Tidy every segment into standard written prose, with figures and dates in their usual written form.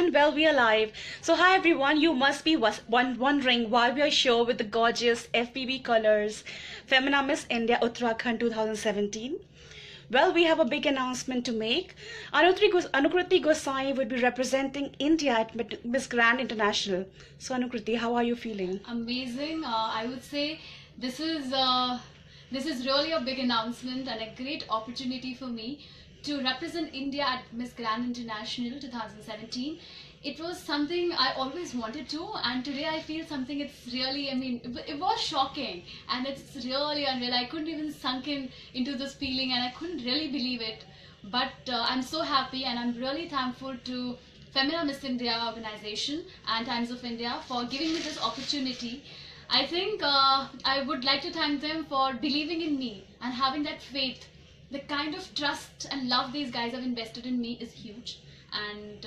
And well, we are live. So, hi everyone. You must be wondering why we are here with the gorgeous FBB colors, Femina Miss India Uttarakhand 2017. Well, we have a big announcement to make. Anukriti Gosai would be representing India at Miss Grand International. So, Anukriti, how are you feeling? Amazing. I would say this is this is really a big announcement and a great opportunity for me to represent India at Miss Grand International 2017. It was something I always wanted to, and today I feel something. It's really, I mean, it was shocking, and it's really unreal. I couldn't even sunk into this feeling, and I couldn't really believe it. But I'm so happy, and I'm really thankful to Femina Miss India organization and Times of India for giving me this opportunity. I think I would like to thank them for believing in me and having that faith. The kind of trust and love these guys have invested in me is huge. And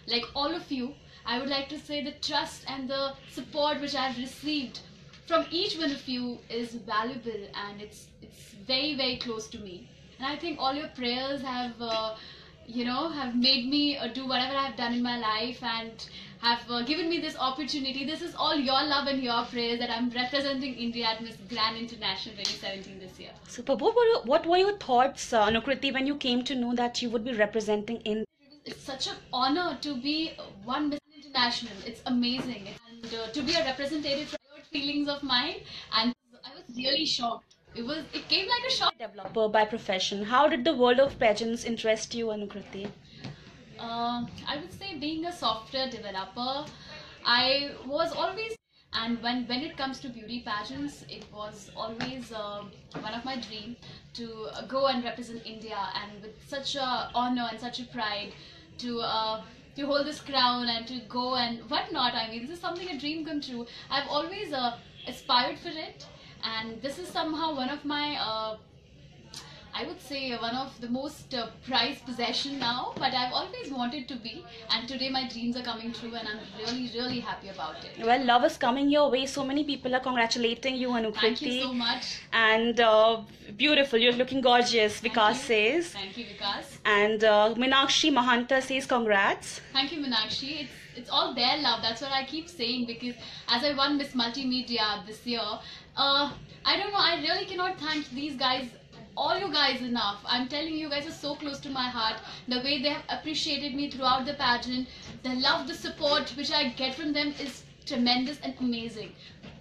like all of you, I would like to say the trust and the support which I've received from each one of you is valuable, and it's very, very close to me. And I think all your prayers have have made me do whatever I've done in my life, and have given me this opportunity. This is all your love and your prayers that I'm representing India at Miss Grand International 2017 this year. Super. What were your thoughts, Anukriti, when you came to know that you would be representing India? It's such an honor to be one Miss International. It's amazing, and to be a representative for your feelings of mine. And I was really shocked. It came like a shock. Developer by profession. How did the world of pageants interest you, Anukriti? I would say being a software developer, I was always, and when it comes to beauty pageants, it was always one of my dreams to go and represent India, and with such a honor and such a pride to hold this crown and to go and whatnot. I mean, this is something, a dream come true. I've always aspired for it, and this is somehow one of my I would say one of the most prized possession now, but I've always wanted to be, and today my dreams are coming true, and I'm really, really happy about it. Well, love is coming your way. So many people are congratulating you, Anukriti. Thank you so much. And beautiful, you're looking gorgeous, Vikas says. Thank you, Vikas. And Minakshi Mahanta says congrats. Thank you, Minakshi. It's all their love. That's what I keep saying, because as I won Miss Multimedia this year, I don't know, I really cannot thank these guys, all you guys, enough. I'm telling you, you guys are so close to my heart. The way they have appreciated me throughout the pageant, the love, the support which I get from them is tremendous and amazing.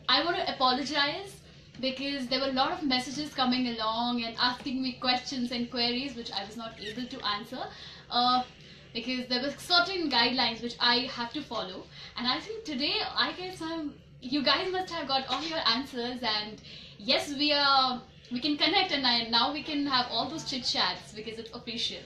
I want to apologize because there were a lot of messages coming along and asking me questions and queries which I was not able to answer, because there were certain guidelines which I have to follow. And I think today, I guess you guys must have got all your answers, and yes, we can connect, and now we can have all those chit chats because it's official.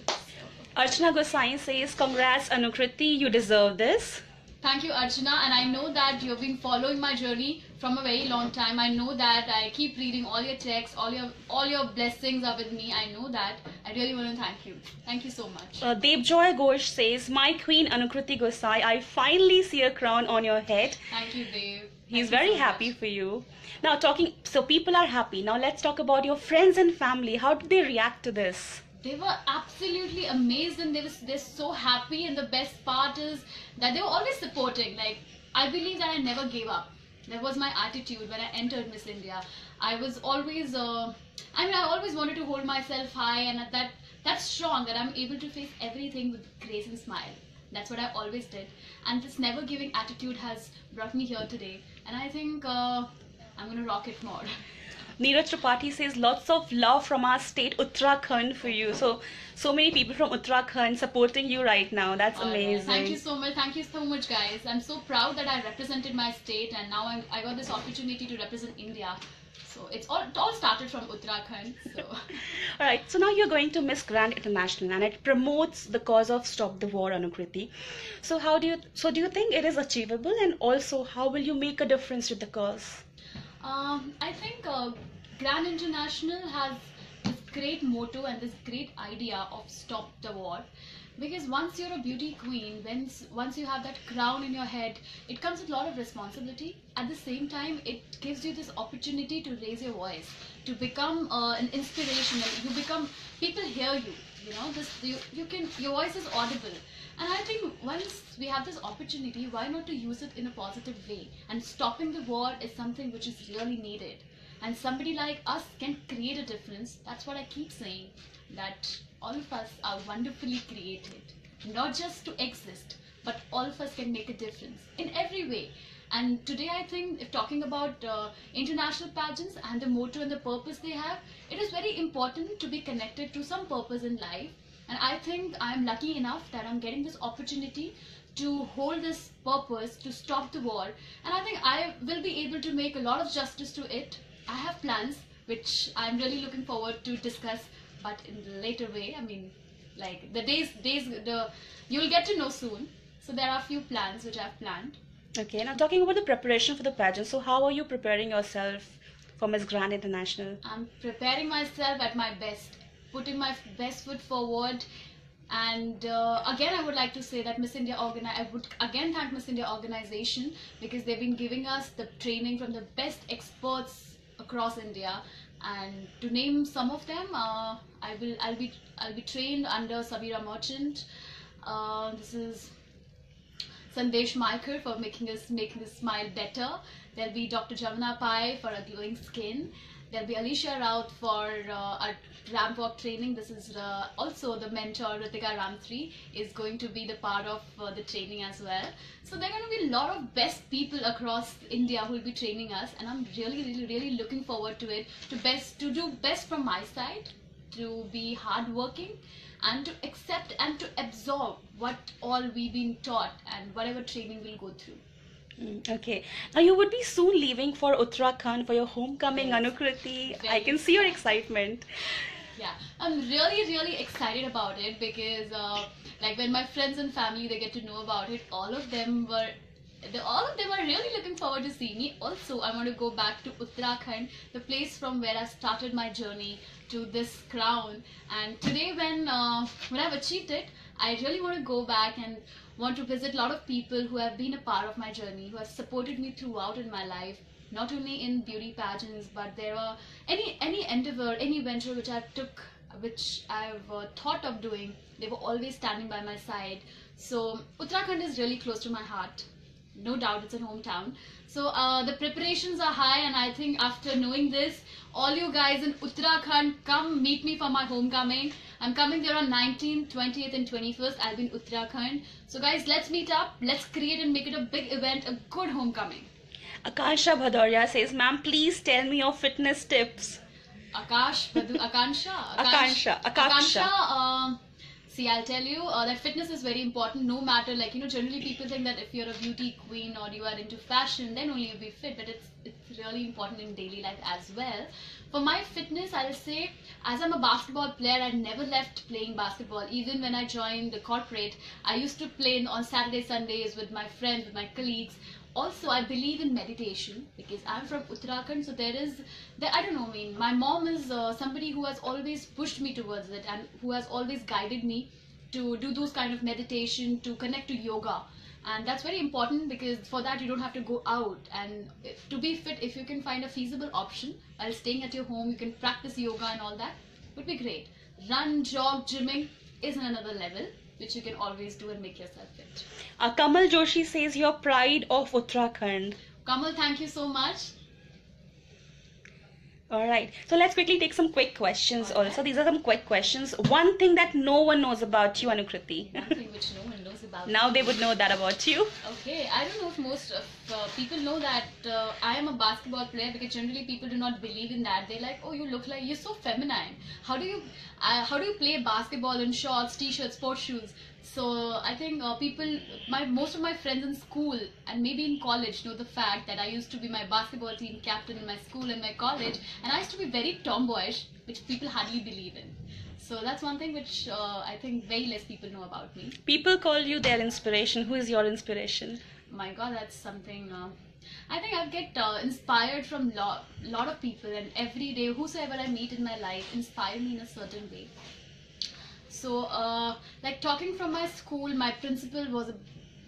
Archana Gosai says congrats, Anukriti, you deserve this. Thank you, Archana, and I know that you've been following my journey from a very long time. I know that I keep reading all your texts, all your blessings are with me. I know that. I really want to thank you. Thank you so much. Devjoy Ghosh says, my queen Anukriti Gosai, I finally see a crown on your head. Thank you, Dev. He's very happy for you. Now so people are happy. Now let's talk about your friends and family. How did they react to this? They were absolutely amazed, and they're so happy, and the best part is that they were always supporting. Like, I believe that I never gave up. That was my attitude when I entered Miss India. I was always, I always wanted to hold myself high, and that's strong, that I'm able to face everything with grace and smile. That's what I always did, and this never giving attitude has brought me here today, and I think I'm gonna rock it more. Neeraj Tripathi says lots of love from our state Uttarakhand for you. So many people from Uttarakhand supporting you right now. That's amazing. Thank you so much. Thank you so much, guys. I'm so proud that I represented my state, and now I got this opportunity to represent India. So it all started from Uttarakhand. So. All right. So now you're going to Miss Grand International, and it promotes the cause of Stop the War, Anukriti. So do you think it is achievable, and also how will you make a difference with the cause? I think Grand International has this great motto and this great idea of stop the war, because once you're a beauty queen, once you have that crown in your head, it comes with a lot of responsibility. At the same time, it gives you this opportunity to raise your voice, to become an inspiration. People hear you, your voice is audible. And I think once we have this opportunity, why not to use it in a positive way? And stopping the war is something which is really needed. And somebody like us can create a difference. That's what I keep saying, that all of us are wonderfully created. Not just to exist, but all of us can make a difference in every way. And today I think, if talking about international pageants and the motto and the purpose they have, it is very important to be connected to some purpose in life. And I think I'm lucky enough that I'm getting this opportunity to hold this purpose to stop the war. And I think I will be able to make a lot of justice to it. I have plans which I'm really looking forward to discuss, but in the later way. I mean, like you'll get to know soon. So there are a few plans which I've planned. Okay, now talking about the preparation for the pageant, so how are you preparing yourself for Miss Grand International? I'm preparing myself at my best, putting my best foot forward. And again, I would like to say that I would again thank Miss India organization, because they've been giving us the training from the best experts across India. And to name some of them, I'll be trained under Sabira Merchant. This is Sandesh Maikar for making us smile better. There'll be Dr. Jamana Pai for a glowing skin. There'll be Alicia Raut for our ramp walk training. This is also the mentor Ritika Ramtri is going to be the part of the training as well. So there are going to be a lot of best people across India who will be training us, and I'm really looking forward to it. To do best from my side, to be hardworking, and to accept and to absorb what all we've been taught and whatever training we'll go through. Okay. Now you would be soon leaving for Uttarakhand for your homecoming, Yes. Anukriti. Very I can see your excitement. Yeah, I'm really excited about it, because like when my friends and family they get to know about it, all of them are really looking forward to see me. Also, I want to go back to Uttarakhand, the place from where I started my journey to this crown. And today, when I've achieved it, I really want to go back and want to visit a lot of people who have been a part of my journey, who have supported me throughout in my life, not only in beauty pageants, but there are any endeavor, any venture which I've thought of doing. They were always standing by my side. So Uttarakhand is really close to my heart. No doubt, it's a hometown. So the preparations are high, and I think after knowing this, all you guys in Uttarakhand, come meet me for my homecoming. I'm coming there on 19th, 20th and 21st. I'll be in Uttarakhand. So guys, let's meet up. Let's create and make it a big event, a good homecoming. Akansha Bhadoria says, ma'am, please tell me your fitness tips. Akansha. See, I'll tell you that fitness is very important. No matter, like, generally people think that if you're a beauty queen or you are into fashion, then only you'll be fit. But it's really important in daily life as well. For my fitness, I'll say, as I'm a basketball player, I never left playing basketball. Even when I joined the corporate, I used to play on Saturday, Sundays with my friends, with my colleagues. Also, I believe in meditation, because I'm from Uttarakhand, so I don't know, I mean, my mom is somebody who has always pushed me towards it, and who has always guided me to do those kind of meditation, to connect to yoga. And that's very important, because for that you don't have to go out. And to be fit, if you can find a feasible option while staying at your home, you can practice yoga and all that, would be great. Run, jog, gymming is another level, which you can always do and make yourself fit. Kamal Joshi says, your pride of Uttarakhand. Kamal, thank you so much. Alright, so let's quickly take some quick questions also. These are some quick questions. One thing that no one knows about you, Anukriti. One thing which no one knows about Now me. they would know that about you. Okay, I don't know if most of people know that I am a basketball player, because generally people do not believe in that. They're like, oh, you're so feminine. How do you play basketball in shorts, t-shirts, sports shoes? So I think most of my friends in school and maybe in college know the fact that I used to be my basketball team captain in my school and my college, and I used to be very tomboyish, which people hardly believe in. So that's one thing which I think very less people know about me. People call you their inspiration. Who is your inspiration? My God, that's something. I think I get inspired from lot of people, and every day, whosoever I meet in my life inspire me in a certain way. So, like talking from my school, my principal was a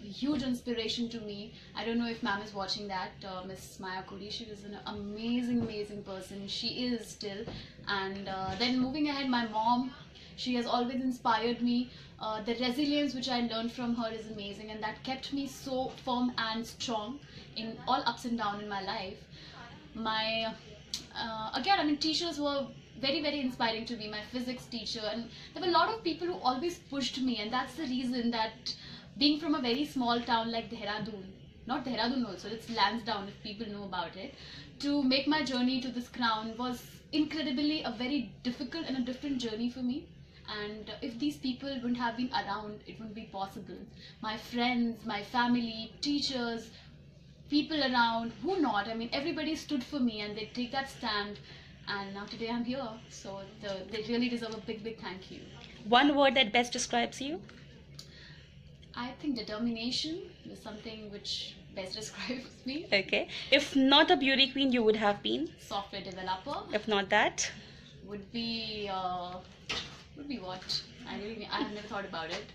huge inspiration to me. I don't know if ma'am is watching that, Miss Maya Kodi. She was an amazing person. She is still. And then moving ahead, my mom, she has always inspired me. The resilience which I learned from her is amazing, and that kept me so firm and strong in all ups and downs in my life. My again, I mean, teachers were very, very inspiring to me. My physics teacher, and there were a lot of people who always pushed me, and that's the reason that being from a very small town like Dehradun, not Dehradun also, it's Lansdowne if people know about it, to make my journey to this crown was incredibly a very difficult and a different journey for me. And if these people wouldn't have been around, it wouldn't be possible. My friends, my family, teachers, people around, who not, I mean, everybody stood for me and they take that stand, and now today I'm here. So they really deserve a big, big thank you. One word that best describes you? I think determination is something which best describes me. Okay. If not a beauty queen, you would have been? Software developer. If not that? Would be what? I have never thought about it.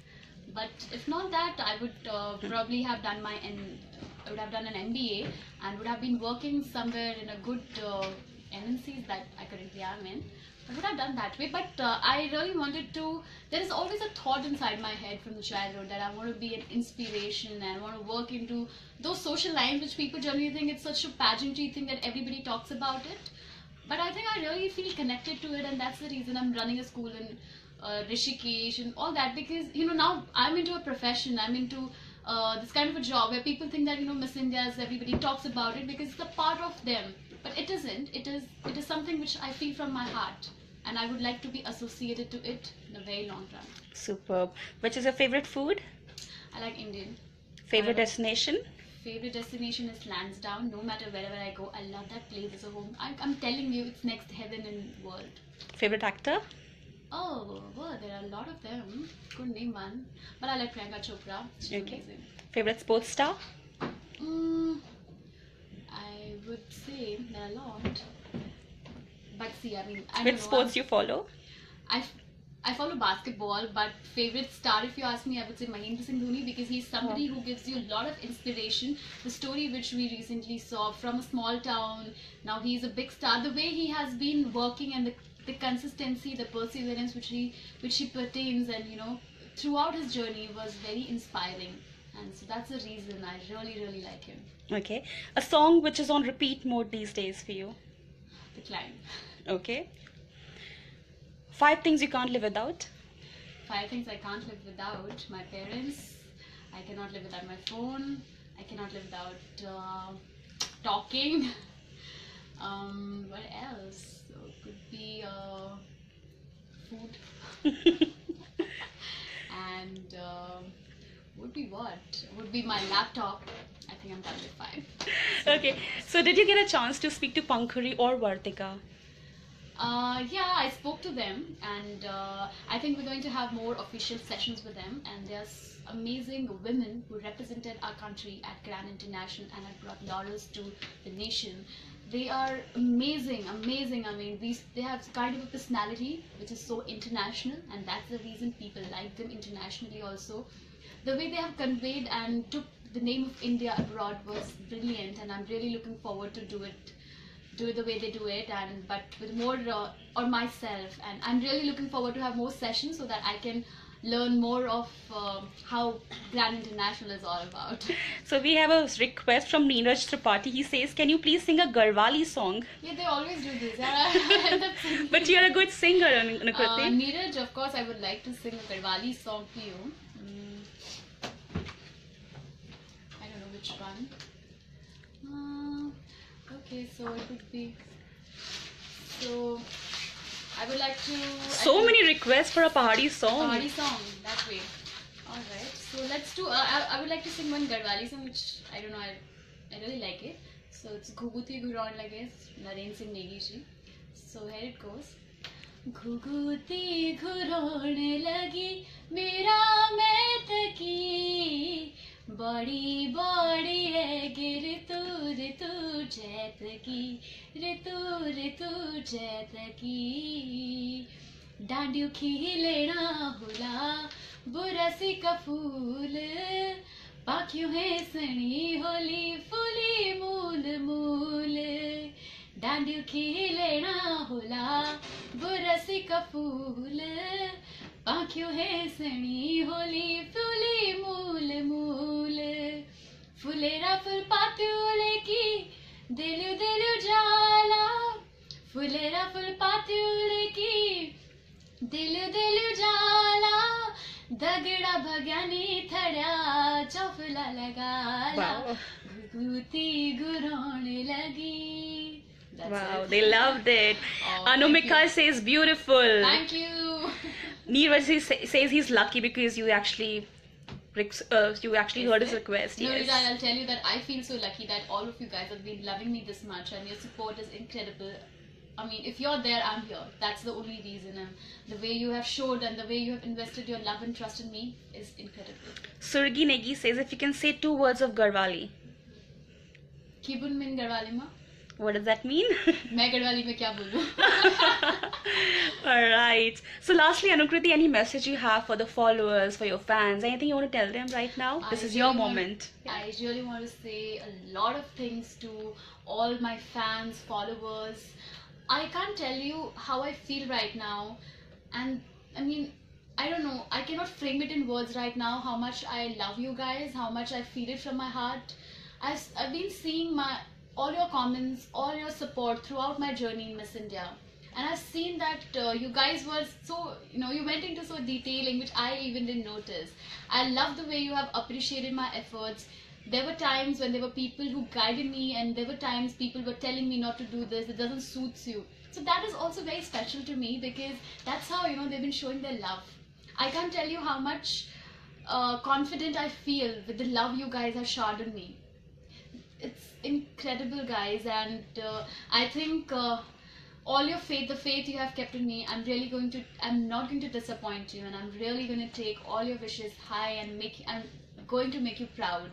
But if not that, I would probably have done I would have done an MBA and would have been working somewhere in a good MNCs that I currently am in. I would have done that way, but I really wanted to. There is always a thought inside my head from the childhood that I want to be an inspiration and I want to work into those social lines which people generally think it's such a pageantry thing that everybody talks about it. But I think I really feel connected to it, and that's the reason I'm running a school in Rishikesh and all that, because now I'm into a profession, I'm into this kind of a job where people think that Miss India is, everybody talks about it because it's a part of them, but it isn't. It is something which I feel from my heart, and I would like to be associated to it in a very long run. Superb. Which is your favorite food? I like Indian. Favorite destination? Favorite destination is Lansdowne. No matter wherever I go, I love that place as a home. I'm telling you, it's next heaven in world. Favorite actor? Oh, well, there are a lot of them. Couldn't name one. But I like Priyanka Chopra. She's amazing. Favorite sports star? I would say there are a lot. But see, I mean, I Which don't know. sports you follow? I follow basketball, but favorite star, if you ask me, I would say Mahendra Singh Dhoni, because he's somebody who gives you a lot of inspiration. The story which we recently saw from a small town, now he's a big star. The way he has been working and the consistency, the perseverance which he pertains, and throughout his journey was very inspiring. And so that's the reason I really, really like him. Okay. A song which is on repeat mode these days for you? The Climb. Okay. 5 things you can't live without? 5 things I can't live without. My parents. I cannot live without my phone. I cannot live without talking. What else? So it could be food. And would be what? Would be my laptop. I think I'm done with 5. Okay. So did you get a chance to speak to Pankhuri or Vartika? Yeah, I spoke to them, and I think we're going to have more official sessions with them. And there's amazing women who represented our country at Grand International and have brought laurels to the nation. They are amazing, amazing. I mean, they have kind of a personality which is so international, and that's the reason people like them internationally also. The way they have conveyed and took the name of India abroad was brilliant, and I'm really looking forward to do it the way they do it, but with more on myself. And I'm really looking forward to have more sessions so that I can learn more of how Grand International is all about. So we have a request from Neeraj Tripathi. He says, can you please sing a Garhwali song? Yeah, they always do this. I end up singing. But you're a good singer, Nakriti. Neeraj, of course, I would like to sing a Garhwali song for you. I don't know which one. Okay, so it would be. So I would like to. So many requests for a Pahadi song. Pahadi song, that way. Alright, so let's do. I would like to sing one Garhwali song, which I don't know, I really like it. So it's Ghuguti Ghuron Lage, Naren Singh Negi ji. So here it goes. Ghuguti Ghuron Lagi, Mera Met Ki. बड़ी बड़ी है गिर ऋतु जैत की ऋतु जैत की डांडियों खिलेना hula बुरसी का फूल पाखियों है सनी होली फूली मूल मूल डांडियों खिलेना हुला बुरसी का फूल पाख्यो है सणी होली फूली मूल मूल फुलेरा फुल पात्युले की दिलु दिलु जाला फुलेरा फुल पात्युले की दिलु दिलु जाला दगड़ा भग्यानी थड्या चौफला लगाला घुघुती गुरोने लगी. Wow, they loved it. Anumika says beautiful. Thank you. Neeraj says he's lucky because you actually heard his request. No, Yes. Rita, I'll tell you that I feel so lucky that all of you guys have been loving me this much and your support is incredible. I mean, if you're there, I'm here. That's the only reason. And the way you have showed and the way you have invested your love and trust in me is incredible. Surgi Negi says if you can say 2 words of Garhwali. Kibun min Garhwali ma? What does that mean? मैं गढ़वाली में क्या बोलूं? Alright. So lastly, Anukriti, any message you have for the followers, for your fans? Anything you want to tell them right now? This is your moment. I really want to say a lot of things to all my fans, followers. I can't tell you how I feel right now. And I mean, I don't know. I cannot frame it in words right now how much I love you guys, how much I feel it from my heart. I've been seeing all your comments, all your support throughout my journey in Miss India. And I've seen that you guys were so, you went into so detailing, which I even didn't notice. I love the way you have appreciated my efforts. There were times when there were people who guided me and there were times people were telling me not to do this, it doesn't suit you. So that is also very special to me because that's how, they've been showing their love. I can't tell you how much confident I feel with the love you guys have showered on me. It's incredible, guys, and I think all your faith, the faith you have kept in me, I'm not going to disappoint you, and I'm really going to take all your wishes high and I'm going to make you proud.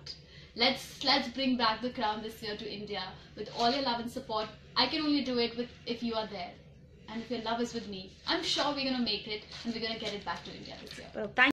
Let's bring back the crown this year to India with all your love and support. I can only do it if you are there, and if your love is with me, I'm sure we're going to make it and we're going to get it back to India this year. Well, thank